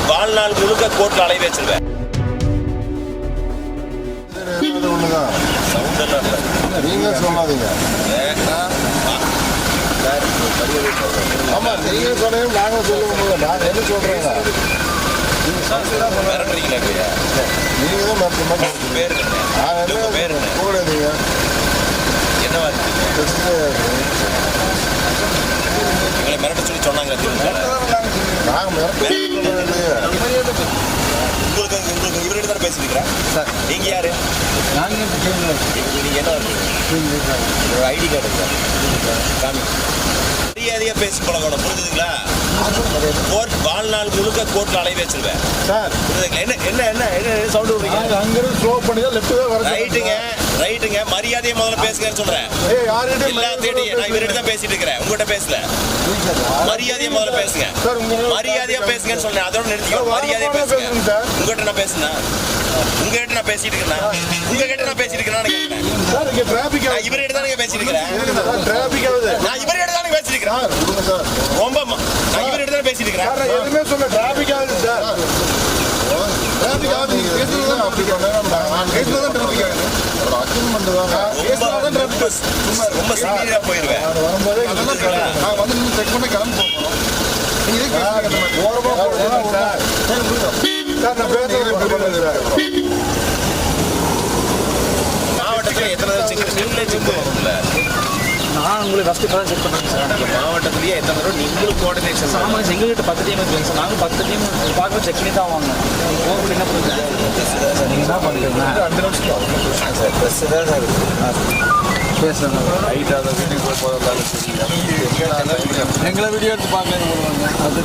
வாழ்நாள் முழுக்க கோர்ட்ல அலைய வச்சிருவேன். நீங்க சொல்லாதீங்க. ஆமா நீங்க சொன்னீங்க நாங்க சொல்லுவோம். நாங்க என்ன சொல்றேங்க மிரட்டுறீங்களா? நீங்க தான் பேர் பேர் கூடாதீங்க. என்னவா எங்களை மிரட்ட சொல்லி சொன்னாங்க. நாங்க மிரட்ட உங்களுக்கு இவர்கிட்ட தானே பேசிருக்கிறேன் சார். நீங்க யாரு? நீங்க என்ன ஒரு ஐடி கார்டு இருக்கா? காமி. மரியாதையா பேசி பழகணும், புரிஞ்சுதுங்களா? கோர்ட் வாழ்நாள் முழுக்க கோர்ட்ல அலைய வச்சிருவேன் சார். என்ன என்ன என்ன என்ன சவுண்ட் விடுறீங்க? அங்கிருந்து ஸ்லோ பண்ணி தான் லெஃப்ட் தான் வர. ரைட்டுங்க மரியாதையை முதல்ல பேசுங்கன்னு சொல்றேன். எல்லாத்தையும் நான் இவர்கிட்ட தான் பேசிட்டு இருக்கிறேன், உங்ககிட்ட பேசல. மரியாதையை முதல்ல பேசுங்க. மரியாதையா பேசுங்கன்னு சொன்னேன், அதோட நிறுத்திக்கோ. மரியாதையா பேசுங்க. உங்ககிட்ட நான் பேசுனா உங்ககிட்ட நான் பேசிட்டு இருக்கேன். உங்ககிட்ட நான் பேசிட்டு இருக்கேன். நான் இவர்கிட்ட தான் பேசிட்டு இருக்கிறேன். நான் இவர்கிட்ட தான் பேசிட்டு இருக்கிறேன். ரொம்ப நான் இவர்கிட்ட தான் பேசிட்டு இருக்கிறேன். எதுவுமே சொல்ல டிராபிக் ஆகுது சார். டிராபிக் ஆகுது. நீங்க பேசுறது தான் அப்படி பண்ணேன். பேசுறது தான் டிராபிக் ஆகுது. ஒரு அக்ரிமெண்ட் தான் டிராபிக். ரொம்ப சீரியஸா போயிருவேன். வரும்போதே நான் வந்து நீங்க செக் பண்ணி கிளம்பி போகணும். நீங்க ஓரமா போறீங்க சார். சார் நான் பேசுறது மாவட்டத்தில் எத்தனை செக் பண்ணுவோம்ல? நான் உங்களுக்கு ஃபஸ்ட்டு இப்போ தான் செக் பண்ணுறேன் சார். மாவட்டத்திலேயே எத்தனை தடவை நீங்களும் கோஆர்டினேஷன்? ஆமாம், எங்கள்கிட்ட 10 டீம் இருக்குங்க சார். நாங்கள் 10 டீம் பார்க்க செக் பண்ணி தான் வாங்கணும். கோவிட் என்ன பண்ணுறது சார்? நீங்கள் தான் பண்ணுறீங்க. 2 நிமிஷம் சார். ட்ரெஸ்ஸு தான் சார் பேசுகிறேன். ரைட்டாக வீட்டுக்கு போகிறதால எங்களை வீடியோ எடுத்து பார்க்க அது